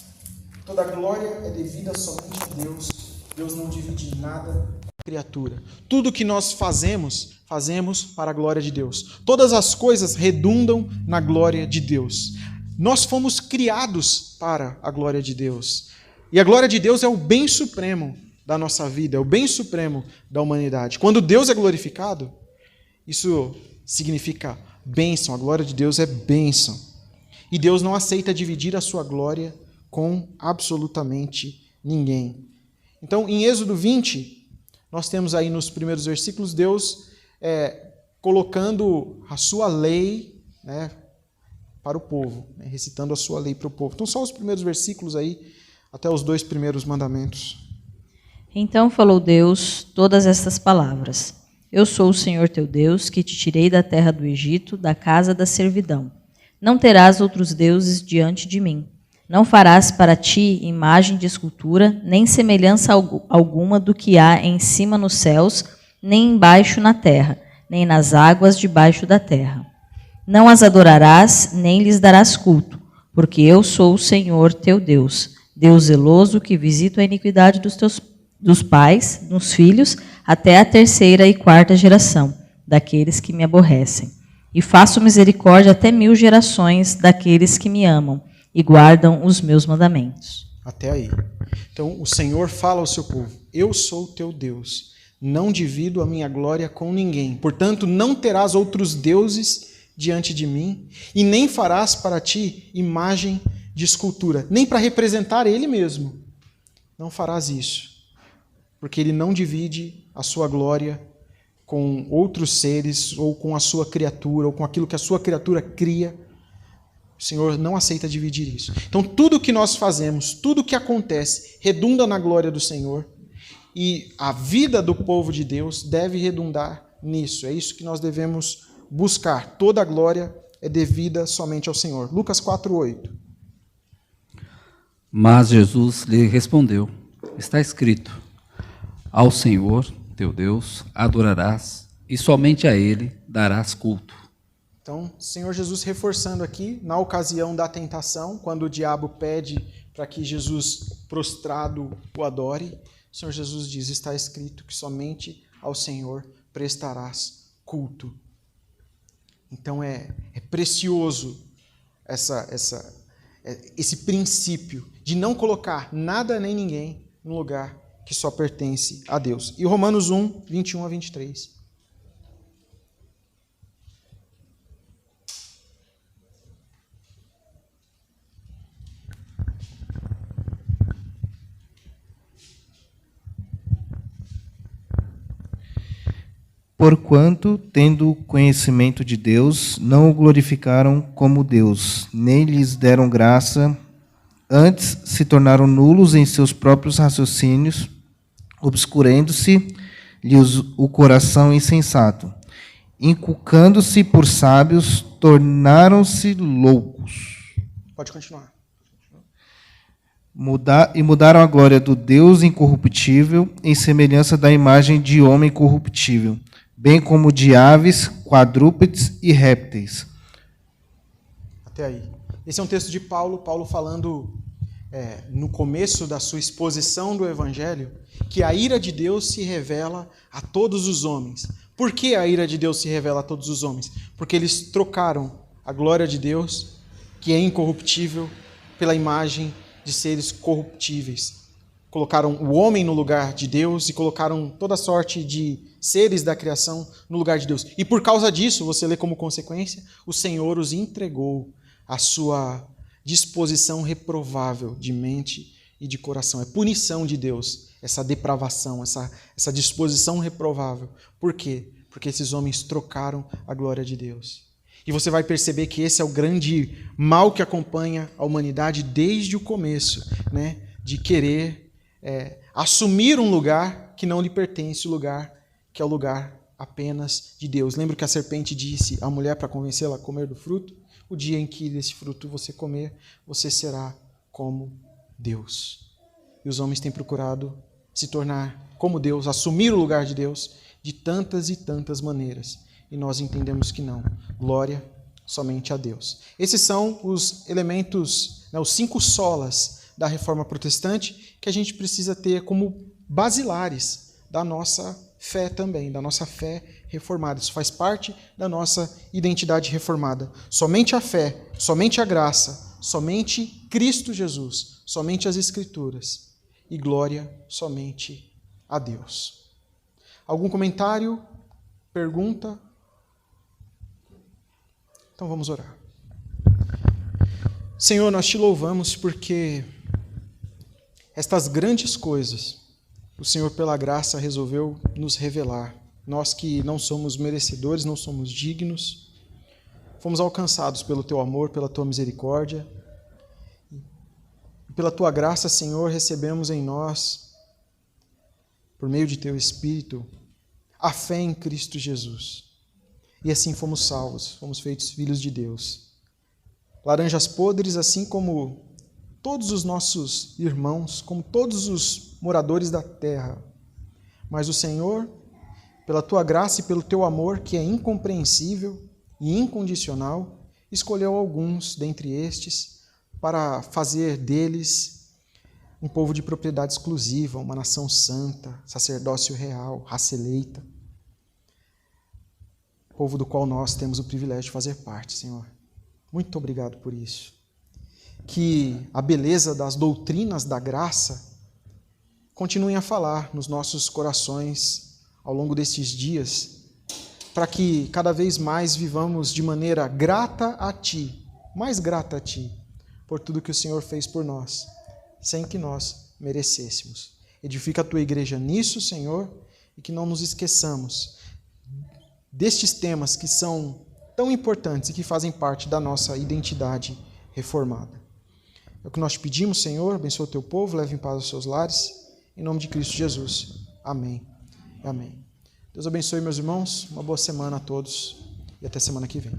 Toda a glória é devida somente a Deus. Deus não divide nada com a criatura. Tudo que nós fazemos para a glória de Deus. Todas as coisas redundam na glória de Deus. Nós fomos criados para a glória de Deus. E a glória de Deus é o bem supremo da nossa vida, é o bem supremo da humanidade. Quando Deus é glorificado, isso significa bênção. A glória de Deus é bênção. E Deus não aceita dividir a sua glória com absolutamente ninguém. Então, em Êxodo 20, nós temos aí nos primeiros versículos Deus colocando a sua lei, né, para o povo, né, recitando a sua lei para o povo. Então, só os primeiros versículos aí, até os 2 primeiros mandamentos. Então falou Deus todas estas palavras: Eu sou o Senhor teu Deus, que te tirei da terra do Egito, da casa da servidão. Não terás outros deuses diante de mim. Não farás para ti imagem de escultura, nem semelhança alguma do que há em cima nos céus, nem embaixo na terra, nem nas águas debaixo da terra. Não as adorarás, nem lhes darás culto, porque eu sou o Senhor teu Deus, Deus zeloso, que visito a iniquidade dos pais, nos filhos, até a 3ª e 4ª geração, daqueles que me aborrecem. E faço misericórdia até 1000 gerações daqueles que me amam e guardam os meus mandamentos. Até aí. Então, o Senhor fala ao seu povo: Eu sou teu Deus, não divido a minha glória com ninguém. Portanto, não terás outros deuses diante de mim, e nem farás para ti imagem de escultura, nem para representar Ele mesmo. Não farás isso, porque Ele não divide a sua glória com outros seres, ou com a sua criatura, ou com aquilo que a sua criatura cria. O Senhor não aceita dividir isso. Então, tudo que nós fazemos, tudo que acontece, redunda na glória do Senhor. E a vida do povo de Deus deve redundar nisso. É isso que nós devemos buscar. Toda a glória é devida somente ao Senhor. Lucas 4:8. Mas Jesus lhe respondeu: Está escrito: Ao Senhor, teu Deus, adorarás, e somente a Ele darás culto. Então, o Senhor Jesus reforçando aqui, na ocasião da tentação, quando o diabo pede para que Jesus prostrado o adore, o Senhor Jesus diz: está escrito que somente ao Senhor prestarás culto. Então é precioso esse princípio de não colocar nada nem ninguém no lugar que só pertence a Deus. E Romanos 1, 21 a 23. Porquanto, tendo conhecimento de Deus, não o glorificaram como Deus, nem lhes deram graça, antes se tornaram nulos em seus próprios raciocínios, obscurando-se lhes o coração insensato. Inculcando-se por sábios, tornaram-se loucos. Pode continuar. Mudaram a glória do Deus incorruptível em semelhança da imagem de homem corruptível, bem como de aves, quadrúpedes e répteis. Até aí. Esse é um texto de Paulo falando no começo da sua exposição do Evangelho, que a ira de Deus se revela a todos os homens. Por que a ira de Deus se revela a todos os homens? Porque eles trocaram a glória de Deus, que é incorruptível, pela imagem de seres corruptíveis. Colocaram o homem no lugar de Deus e colocaram toda sorte de seres da criação no lugar de Deus. E por causa disso, você lê como consequência, o Senhor os entregou à sua disposição reprovável de mente e de coração. É punição de Deus, essa depravação, essa disposição reprovável. Por quê? Porque esses homens trocaram a glória de Deus. E você vai perceber que esse é o grande mal que acompanha a humanidade desde o começo, né? De querer assumir um lugar que não lhe pertence, o lugar que é o lugar apenas de Deus. Lembra que a serpente disse à mulher para convencê-la a comer do fruto? O dia em que desse fruto você comer, você será como Deus. E os homens têm procurado se tornar como Deus, assumir o lugar de Deus de tantas e tantas maneiras. E nós entendemos que não. Glória somente a Deus. Esses são os elementos, os 5 solas da Reforma Protestante que a gente precisa ter como basilares da nossa fé também, da nossa fé reformada. Isso faz parte da nossa identidade reformada. Somente a fé, somente a graça, somente Cristo Jesus, somente as Escrituras e glória somente a Deus. Algum comentário? Pergunta? Então vamos orar. Senhor, nós te louvamos porque estas grandes coisas o Senhor, pela graça, resolveu nos revelar. Nós que não somos merecedores, não somos dignos, fomos alcançados pelo teu amor, pela tua misericórdia. E pela tua graça, Senhor, recebemos em nós, por meio de teu Espírito, a fé em Cristo Jesus. E assim fomos salvos, fomos feitos filhos de Deus. Laranjas podres, assim como todos os nossos irmãos, como todos os moradores da terra. Mas o Senhor, pela tua graça e pelo teu amor, que é incompreensível e incondicional, escolheu alguns dentre estes para fazer deles um povo de propriedade exclusiva, uma nação santa, sacerdócio real, raça eleita, povo do qual nós temos o privilégio de fazer parte, Senhor. Muito obrigado por isso. Que a beleza das doutrinas da graça continuem a falar nos nossos corações ao longo destes dias, para que cada vez mais vivamos de maneira grata a Ti, mais grata a Ti, por tudo que o Senhor fez por nós, sem que nós merecêssemos. Edifica a Tua igreja nisso, Senhor, e que não nos esqueçamos destes temas que são tão importantes e que fazem parte da nossa identidade reformada. É o que nós te pedimos, Senhor, abençoa o teu povo, leve em paz os seus lares, em nome de Cristo Jesus. Amém. Amém. Deus abençoe, meus irmãos, uma boa semana a todos e até semana que vem.